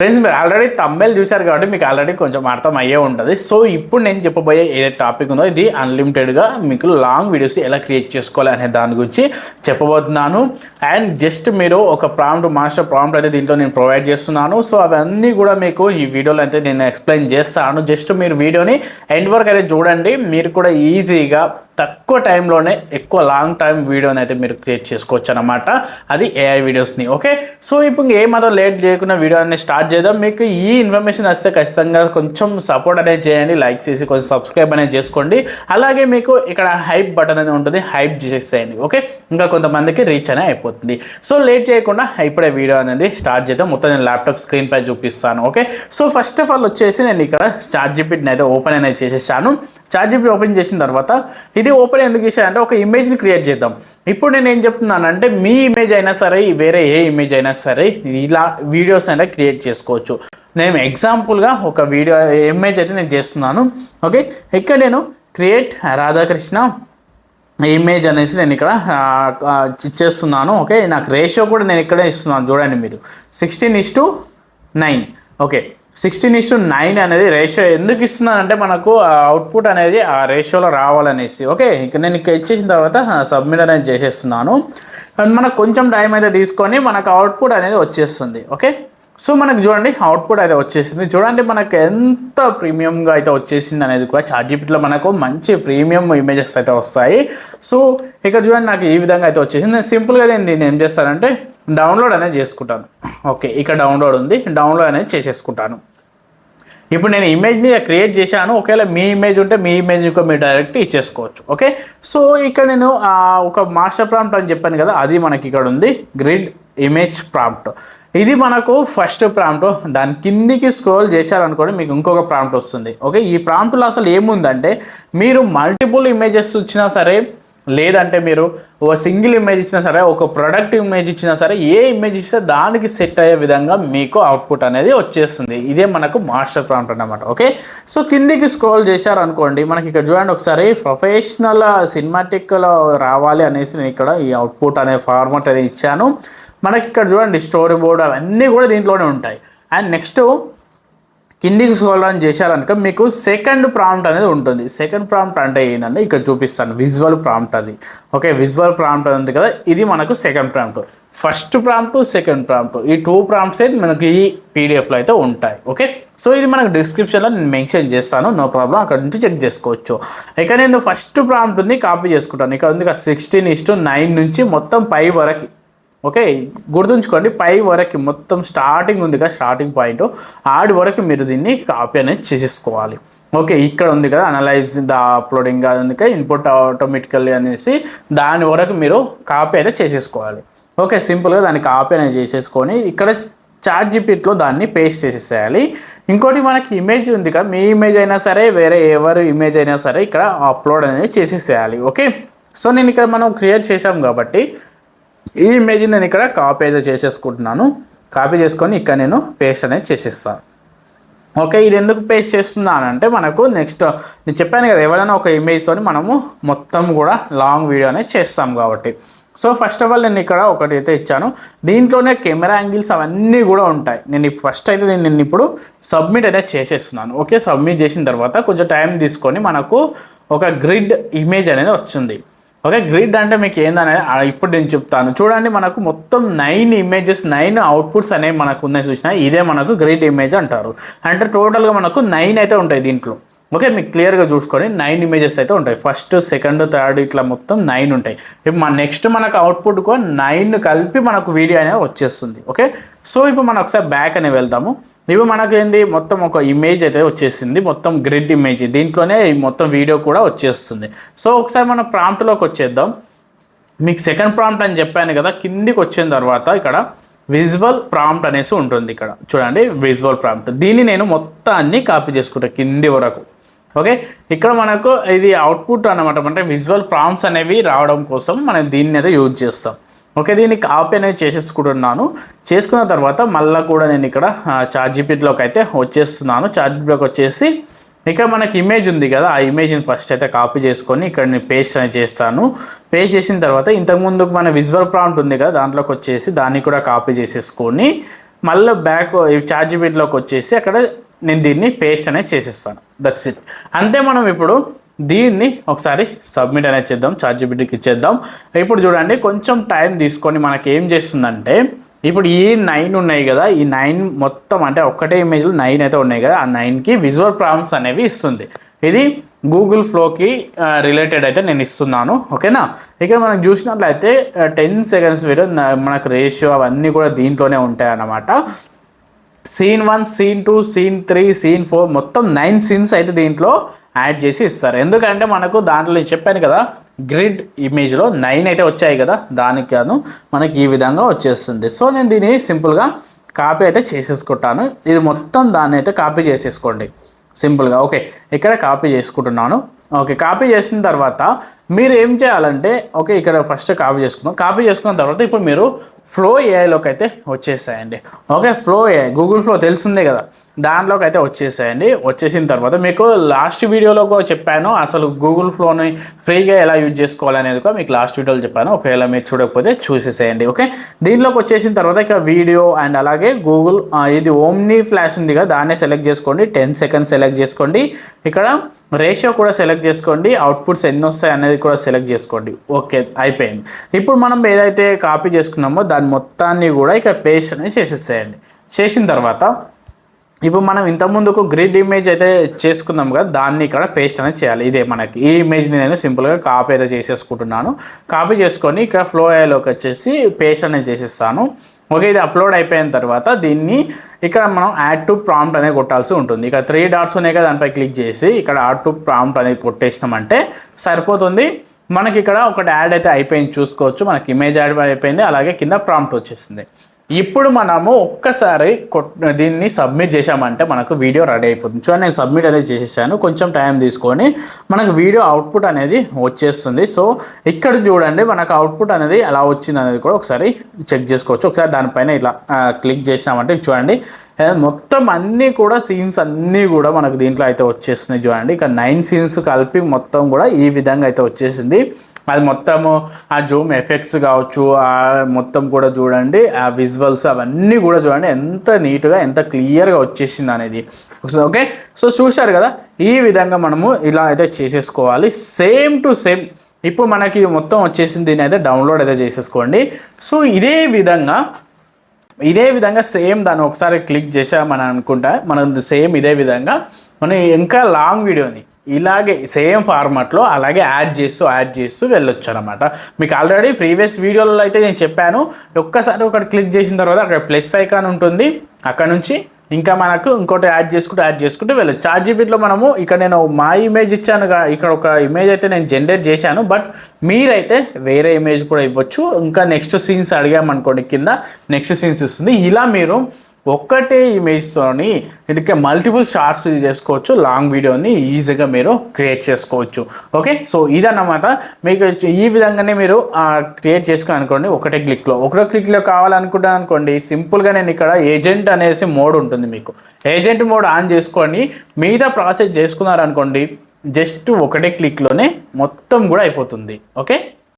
Friends మీరు already thumbnail చూశారు కాబట్టి మీకు ఆల్రెడీ కొంచెం అర్థం అయ్యే ఉంటుంది. సో ఇప్పుడు నేను చెప్పబోయే ఏ టాపిక్ ఉందో ఇది అన్లిమిటెడ్గా మీకు లాంగ్ వీడియోస్ ఎలా క్రియేట్ చేసుకోవాలి అనే దాని గురించి చెప్పబోతున్నాను. అండ్ జస్ట్ మీరు ఒక మాస్టర్ ప్రాంప్ట్ అయితే దీంట్లో నేను ప్రొవైడ్ చేస్తున్నాను. సో అవన్నీ కూడా మీకు ఈ వీడియోలో అయితే నేను ఎక్స్ప్లెయిన్ చేస్తాను. జస్ట్ మీరు వీడియోని ఎండ్ వరకు అయితే చూడండి. మీరు కూడా ఈజీగా తక్కువ టైంలోనే ఎక్కువ లాంగ్ టైం వీడియోని అయితే మీరు క్రియేట్ చేసుకోవచ్చు అనమాట, అది ఏఐ వీడియోస్ని. ఓకే, సో ఇప్పుడు ఏమాత్రం లేట్ చేయకుండా వీడియో అనేది స్టార్ట్ చేద్దాం. మీకు ఈ ఇన్ఫర్మేషన్ వస్తే ఖచ్చితంగా కొంచెం సపోర్ట్ అనేది చేయండి, లైక్ చేసి కొంచెం సబ్స్క్రైబ్ అనేది చేసుకోండి. అలాగే మీకు ఇక్కడ హైప్ బటన్ అనేది ఉంటుంది, హైప్ చేసేసేయండి. ఓకే, ఇంకా కొంతమందికి రీచ్ అనేది అయిపోతుంది. సో లేట్ చేయకుండా ఇప్పుడే వీడియో అనేది స్టార్ట్ చేద్దాం. మొత్తం నేను ల్యాప్టాప్ స్క్రీన్ పై చూపిస్తాను. Okay, so first of all వచ్చేసి నేను ఇక్కడ చాట్‌జీపీటీని అయితే ఓపెన్ అనేది చేసేసాను. చాట్‌జీపీటీ ఓపెన్ చేసిన తర్వాత ఇది ఓపెన్ ఎందుకు చేశానంటే ఒక ఇమేజ్ని క్రియేట్ చేద్దాం. ఇప్పుడు నేను ఏం చెప్తున్నానంటే మీ ఇమేజ్ అయినా సరే వేరే ఏ ఇమేజ్ అయినా సరే ఇలా వీడియోస్ అయినా క్రియేట్ చేసుకోవచ్చు. నేను ఎగ్జాంపుల్గా ఒక వీడియో ఇమేజ్ అయితే నేను చేస్తున్నాను. ఓకే, ఇక్కడ నేను క్రియేట్ రాధాకృష్ణ ఇమేజ్ అనేసి నేను ఇక్కడ చేస్తున్నాను. ఓకే, నాకు రేషియో కూడా నేను ఇక్కడే ఇస్తున్నాను, చూడండి మీరు 16:9. ఓకే, 16:9 అనేది రేషియో ఎందుకు ఇస్తున్నానంటే మనకు అవుట్పుట్ అనేది ఆ రేషియోలో రావాలనేసి. ఓకే, ఇక నేను ఇక్కడ ఇచ్చేసిన తర్వాత సబ్మిట్ అనేది చేసేస్తున్నాను. మనకు కొంచెం టైం అయితే తీసుకొని మనకు అవుట్పుట్ అనేది వచ్చేస్తుంది. ఓకే, సో మనకు చూడండి అవుట్పుట్ అయితే వచ్చేసింది. చూడండి మనకు ఎంత ప్రీమియంగా అయితే వచ్చేసింది అనేది కూడా చాట్‌జీపీటీలో మనకు మంచి ప్రీమియం ఇమేజెస్ అయితే వస్తాయి. సో ఇక్కడ చూడండి నాకు ఈ విధంగా అయితే వచ్చేసింది. నేను సింపుల్గా నేను ఏం చేస్తానంటే డౌన్లోడ్ అనేది చేసుకుంటాను. ఓకే, ఇక్కడ డౌన్లోడ్ ఉంది, డౌన్లోడ్ అనేది చేసేసుకుంటాను. ఇప్పుడు నేను ఇమేజ్ని క్రియేట్ చేశాను. ఒకవేళ మీ ఇమేజ్ ఉంటే మీ ఇమేజ్ మీరు డైరెక్ట్ ఇచ్చేసుకోవచ్చు. ఓకే, సో ఇక్కడ నేను ఒక మాస్టర్ ప్రాంప్ట్ అని చెప్పాను కదా, అది మనకి ఇక్కడ ఉంది, గ్రిడ్ ఇమేజ్ ప్రాంప్ట్. ఇది మనకు ఫస్ట్ ప్రాంప్ట్. దాని కిందికి స్క్రోల్ చేశారనుకోండి మీకు ఇంకొక ప్రాంప్ట్ వస్తుంది. ఓకే, ఈ ప్రాంప్ట్లో అసలు ఏముందంటే మీరు మల్టిపుల్ ఇమేజెస్ ఇచ్చినా సరే, లేదంటే మీరు ఒక సింగిల్ ఇమేజ్ ఇచ్చినా సరే, ఒక ప్రొడక్ట్ ఇమేజ్ ఇచ్చినా సరే, ఏ ఇమేజ్ ఇస్తే దానికి సెట్ అయ్యే విధంగా మీకు అవుట్పుట్ అనేది వచ్చేస్తుంది. ఇదే మనకు మాస్టర్ ప్రాంప్ట్ అన్నమాట. ఓకే, సో కిందికి స్క్రోల్ చేశారు అనుకోండి మనకి ఇక్కడ చూడండి ఒకసారి ప్రొఫెషనల్ సినిమాటిక్లో రావాలి అనేసి నేను ఇక్కడ ఈ అవుట్పుట్ అనే ఫార్మాట్ అనేది ఇచ్చాను. మనకి ఇక్కడ చూడండి స్టోరీ బోర్డ్ అవన్నీ కూడా దీంట్లోనే ఉంటాయి. అండ్ నెక్స్ట్ కిందికి స్క్రోల్ డౌన్ చేశారనుక మీకు సెకండ్ ప్రాంప్ట్ అనేది ఉంటుంది. సెకండ్ ప్రాంప్ట్ అంటే ఏంటంటే ఇక్కడ చూపిస్తాను, విజువల్ ప్రాంప్ట్ అది. ఓకే, విజువల్ ప్రాంప్ట్ ఉంది కదా, ఇది మనకు second prompt. First prompt, second prompt, ఈ 2 ప్రాంప్ట్స్ అయితే మనకి ఈ పీడిఎఫ్లో అయితే ఉంటాయి. ఓకే, సో ఇది మనకు డిస్క్రిప్షన్లో నేను మెన్షన్ చేస్తాను, నో ప్రాబ్లం, అక్కడ నుంచి చెక్ చేసుకోవచ్చు. ఇక్కడ నేను ఫస్ట్ ప్రాంప్ట్ ఉంది కాపీ చేసుకుంటాను. ఇక్కడ ఉంది 16:9 నుంచి మొత్తం పై వరకు. ఓకే, గుర్తుంచుకోండి పై వరకు మొత్తం స్టార్టింగ్ ఉంది కదా, స్టార్టింగ్ పాయింట్ ఆడి వరకు మీరు దీన్ని కాపీ అనేది చేసేసుకోవాలి. ఓకే, ఇక్కడ ఉంది కదా అనలైజ్ ద అప్లోడింగ్, అది ఉంది కదా ఇన్పుట్ ఆటోమేటికల్లీ అనేసి, దాని వరకు మీరు కాపీ అయితే చేసేసుకోవాలి. ఓకే, సింపుల్గా దాన్ని కాపీ అనేది చేసేసుకొని ఇక్కడ చాట్‌జీపీటీలో దాన్ని పేస్ట్ చేసేసేయాలి. ఇంకోటి మనకి ఇమేజ్ ఉంది కదా, మీ ఇమేజ్ అయినా సరే వేరే ఎవరి ఇమేజ్ అయినా సరే ఇక్కడ అప్లోడ్ అనేది చేసేసేయాలి. ఓకే, సో నేను ఇక్కడ మనం క్రియేట్ చేసాం కాబట్టి ఈ ఇమేజ్ నేను ఇక్కడ కాపీ అయితే చేసేసుకుంటున్నాను. కాపీ చేసుకొని ఇక్కడ నేను పేస్ట్ అనేది చేసేస్తాను. ఓకే, ఇది ఎందుకు పేస్ట్ చేస్తున్నానంటే మనకు నెక్స్ట్ నేను చెప్పాను కదా, ఎవరైనా ఒక ఇమేజ్తో మనము మొత్తం కూడా లాంగ్ వీడియో అనేది చేస్తాం కాబట్టి. సో ఫస్ట్ ఆఫ్ ఆల్ నేను ఇక్కడ ఒకటి అయితే ఇచ్చాను, దీంట్లోనే కెమెరా యాంగిల్స్ అవన్నీ కూడా ఉంటాయి. నేను ఫస్ట్ అయితే నేను ఇప్పుడు సబ్మిట్ అనేది చేసేస్తున్నాను. ఓకే, సబ్మిట్ చేసిన తర్వాత కొంచెం టైం తీసుకొని మనకు ఒక గ్రిడ్ ఇమేజ్ అనేది వస్తుంది. ఓకే, గ్రిడ్ అంటే మీకు ఏందనేది ఇప్పుడు నేను చెప్తాను. చూడండి మనకు మొత్తం 9 ఇమేజెస్, 9 అవుట్పుట్స్ అనేవి మనకు ఉన్నాయి చూసినా, ఇదే మనకు గ్రిడ్ ఇమేజ్ అంటారు. అంటే టోటల్గా మనకు 9 అయితే ఉంటాయి దీంట్లో. ఓకే, మీకు క్లియర్గా చూసుకొని 9 ఇమేజెస్ అయితే ఉంటాయి. ఫస్ట్, సెకండ్, థర్డ్ ఇట్లా మొత్తం 9 ఉంటాయి. ఇప్పుడు నెక్స్ట్ మనకు అవుట్పుట్కు 9 కలిపి మనకు వీడియో అనేది వచ్చేస్తుంది. ఓకే, సో ఇప్పుడు మనం ఒకసారి బ్యాక్ అని వెళ్తాము. ఇప్పుడు మనకు ఏంది మొత్తం ఒక ఇమేజ్ అయితే వచ్చేసింది, మొత్తం గ్రిడ్ ఇమేజ్, దీంట్లోనే మొత్తం వీడియో కూడా వచ్చేస్తుంది. సో ఒకసారి మనం ప్రాంప్ట్లోకి వచ్చేద్దాం. మీకు సెకండ్ ప్రాంప్ట్ అని చెప్పాను కదా, కిందికి వచ్చిన తర్వాత ఇక్కడ విజువల్ ప్రాంప్ట్ అనేసి ఉంటుంది. ఇక్కడ చూడండి విజువల్ ప్రాంప్ట్, దీన్ని నేను మొత్తాన్ని కాపీ చేసుకుంటాను కింది వరకు. ఓకే, ఇక్కడ మనకు ఇది అవుట్పుట్ అన్నమాట, అంటే విజువల్ ప్రాంప్ట్స్ అనేవి రావడం కోసం మనం దీన్ని అయితే యూజ్ చేస్తాం. ఓకే, దీన్ని కాపీ అనేది చేసేసుకుంటున్నాను. చేసుకున్న తర్వాత మళ్ళీ కూడా నేను ఇక్కడ చాట్‌జీపీటీలోకి అయితే వచ్చేస్తున్నాను. చాట్‌జీపీటీలోకి వచ్చేసి ఇక్కడ మనకి ఇమేజ్ ఉంది కదా, ఆ ఇమేజ్ని ఫస్ట్ అయితే కాపీ చేసుకొని ఇక్కడ నేను పేస్ట్ అనేది చేస్తాను. పేస్ట్ చేసిన తర్వాత ఇంతకుముందు మన విజువల్ ప్రాంప్ట్ ఉంది కదా, దాంట్లోకి వచ్చేసి దాన్ని కూడా కాపీ చేసేసుకొని మళ్ళీ బ్యాక్ చార్జిబిట్లోకి వచ్చేసి అక్కడ నేను దీన్ని పేస్ట్ అనేది చేసేస్తాను. That's it. అంతే. మనం ఇప్పుడు దీన్ని ఒకసారి సబ్మిట్ అనేది చేద్దాం, చార్జిబిట్కి ఇచ్చేద్దాం. ఇప్పుడు చూడండి కొంచెం టైం తీసుకొని మనకి ఏం చేస్తుందంటే ఇప్పుడు ఈ 9 ఉన్నాయి కదా, ఈ 9 మొత్తం అంటే ఒక్కటే ఇమేజ్లో 9 అయితే ఉన్నాయి కదా, ఆ 9కి విజువల్ ప్రాంప్ట్స్ అనేవి ఇస్తుంది. ఇది గూగుల్ ఫ్లోకి రిలేటెడ్ అయితే నేను ఇస్తున్నాను. ఓకేనా. ఇక్కడ మనం చూసినట్లయితే 10 seconds వీడియో మనకు రేషియో అవన్నీ కూడా దీంట్లోనే ఉంటాయి అన్నమాట. సీన్ 1, సీన్ 2, సీన్ 3, సీన్ 4 మొత్తం 9 సీన్స్ అయితే దీంట్లో యాడ్ చేసి ఇస్తారు. ఎందుకంటే మనకు దాంట్లో చెప్పాను కదా గ్రిడ్ ఇమేజ్లో 9 అయితే వచ్చాయి కదా, దానికి గాను మనకి ఈ విధంగా వచ్చేస్తుంది. సో నేను దీన్ని సింపుల్గా కాపీ అయితే చేసేసుకుంటాను. ఇది మొత్తం దాన్ని అయితే కాపీ చేసేసుకోండి సింపుల్గా. ఓకే, ఇక్కడ కాపీ చేసుకుంటున్నాను. ఓకే, కాపీ చేసిన తర్వాత మీరు ఏం చేయాలంటే ఓకే ఇక్కడ ఫస్ట్ కాపీ చేసుకుందాం. కాపీ చేసుకున్న తర్వాత ఇప్పుడు మీరు ఫ్లో ఏఐలోకి అయితే వచ్చేసాయండి. Okay, flow AI Google flow తెలిసిందే కదా, దాంట్లోకి అయితే వచ్చేసాయండి. వచ్చేసిన తర్వాత మీకు లాస్ట్ వీడియోలో కూడా చెప్పాను అసలు గూగుల్ ఫ్లోని ఫ్రీగా ఎలా యూజ్ చేసుకోవాలనేది కూడా మీకు లాస్ట్ వీడియోలో చెప్పాను. ఒకవేళ మీరు చూడకపోతే చూసేసేయండి. ఓకే, దీంట్లోకి వచ్చేసిన తర్వాత ఇక వీడియో అండ్ అలాగే గూగుల్ ఇది ఓమ్ని ఫ్లాష్ ఉంది కదా, దాన్నే సెలెక్ట్ చేసుకోండి. 10 seconds సెలెక్ట్ చేసుకోండి. ఇక్కడ రేషియో కూడా సెలెక్ట్ చేసుకోండి. అవుట్పుట్స్ ఎన్ని వస్తాయి అనేది కూడా సెలెక్ట్ చేసుకోండి. ఓకే, అయిపోయింది. ఇప్పుడు మనం ఏదైతే కాపీ చేసుకున్నామో దాని మొత్తాన్ని కూడా ఇక్కడ పేస్ట్ అనేది చేసేసేయండి. చేసిన తర్వాత ఇప్పుడు మనం ఇంతకుముందుకు గ్రిడ్ ఇమేజ్ అయితే చేసుకున్నాం కదా, దాన్ని ఇక్కడ పేస్ట్ అనేది చేయాలి. ఇదే మనకి ఈ ఇమేజ్ని నేను సింపుల్గా కాపీ అయితే చేసేసుకుంటున్నాను. కాపీ చేసుకొని ఇక్కడ ఫ్లో ఏఐలోకి వచ్చేసి పేస్ట్ అనేది చేసేస్తాను. ఓకే, ఇది అప్లోడ్ అయిపోయిన తర్వాత దీన్ని ఇక్కడ మనం యాడ్ టు ప్రాంప్ట్ అనేది కొట్టాల్సి ఉంటుంది. ఇక్కడ 3 dots ఉన్నాయి కదా, దానిపై క్లిక్ చేసి ఇక్కడ యాడ్ టు ప్రాంప్ట్ అనేది కొట్టేసినామంటే సరిపోతుంది. మనకి ఇక్కడ ఒకటి యాడ్ అయితే అయిపోయింది చూసుకోవచ్చు. మనకి ఇమేజ్ యాడ్ అయిపోయింది, అలాగే కింద ప్రాంప్ట్ వచ్చేసింది. ఇప్పుడు మనము ఒక్కసారి దీన్ని సబ్మిట్ చేసామంటే మనకు వీడియో రెడీ అయిపోతుంది. చూడండి నేను సబ్మిట్ అనేది చేసేసాను. కొంచెం టైం తీసుకొని మనకు వీడియో అవుట్పుట్ అనేది వచ్చేస్తుంది. సో ఇక్కడ చూడండి మనకు అవుట్పుట్ అనేది ఎలా వచ్చింది అనేది కూడా ఒకసారి చెక్ చేసుకోవచ్చు. ఒకసారి దానిపైన ఇట్లా క్లిక్ చేసామంటే చూడండి మొత్తం అన్నీ కూడా సీన్స్ అన్నీ కూడా మనకు దీంట్లో అయితే వచ్చేస్తున్నాయి. చూడండి ఇక 9 scenes కలిపి మొత్తం కూడా ఈ విధంగా అయితే వచ్చేసింది. అది మొత్తము ఆ జూమ్ ఎఫెక్ట్స్ కావచ్చు, ఆ మొత్తం కూడా చూడండి ఆ విజువల్స్ అవన్నీ కూడా చూడండి ఎంత నీట్గా ఎంత క్లియర్గా వచ్చేసింది అనేది. ఓకే, సో చూశారు కదా, ఈ విధంగా మనము ఇలా అయితే చేసేసుకోవాలి. సేమ్ టు సేమ్ ఇప్పుడు మనకి మొత్తం వచ్చేసింది. దీన్ని అయితే డౌన్లోడ్ అయితే చేసేసుకోండి. సో ఇదే విధంగా సేమ్ దాన్ని ఒకసారి క్లిక్ చేసామని అనుకుంటా మనం సేమ్ ఇదే విధంగా మనం ఇంకా లాంగ్ వీడియోని ఇలాగే సేమ్ ఫార్మాట్లో అలాగే యాడ్ చేస్తూ వెళ్ళొచ్చు అనమాట. మీకు ఆల్రెడీ ప్రీవియస్ వీడియోలలో అయితే నేను చెప్పాను, ఒక్కసారి ఒకటి క్లిక్ చేసిన తర్వాత అక్కడ ప్లస్ ఐకాన్ ఉంటుంది, అక్కడ నుంచి ఇంకా మనకు ఇంకోటి యాడ్ చేసుకుంటూ వెళ్ళొచ్చు. చార్జిబిట్లో మనము ఇక్కడ నేను మా ఇమేజ్ ఇచ్చాను, ఇక్కడ ఒక ఇమేజ్ అయితే నేను జనరేట్ చేశాను, బట్ మీరైతే వేరే ఇమేజ్ కూడా ఇవ్వచ్చు. ఇంకా నెక్స్ట్ సీన్స్ అడిగామనుకోండి కింద నెక్స్ట్ సీన్స్ ఇస్తుంది. ఇలా మీరు ఒక్కటే ఇమేజ్తోని ఇది మల్టిపుల్ షార్ట్స్ చేసుకోవచ్చు. లాంగ్ వీడియోని ఈజీగా మీరు క్రియేట్ చేసుకోవచ్చు. ఓకే, సో ఇదన్నమాట. మీకు ఈ విధంగానే మీరు క్రియేట్ చేసుకుని అనుకోండి ఒకటే క్లిక్లో కావాలనుకుంటా అనుకోండి. సింపుల్గా నేను ఇక్కడ ఏజెంట్ అనేసి మోడ్ ఉంటుంది, మీకు ఏజెంట్ మోడ్ ఆన్ చేసుకోండి. మిగతా ప్రాసెస్ చేసుకున్నారనుకోండి జస్ట్ ఒకటే క్లిక్లోనే మొత్తం కూడా అయిపోతుంది. ఓకే.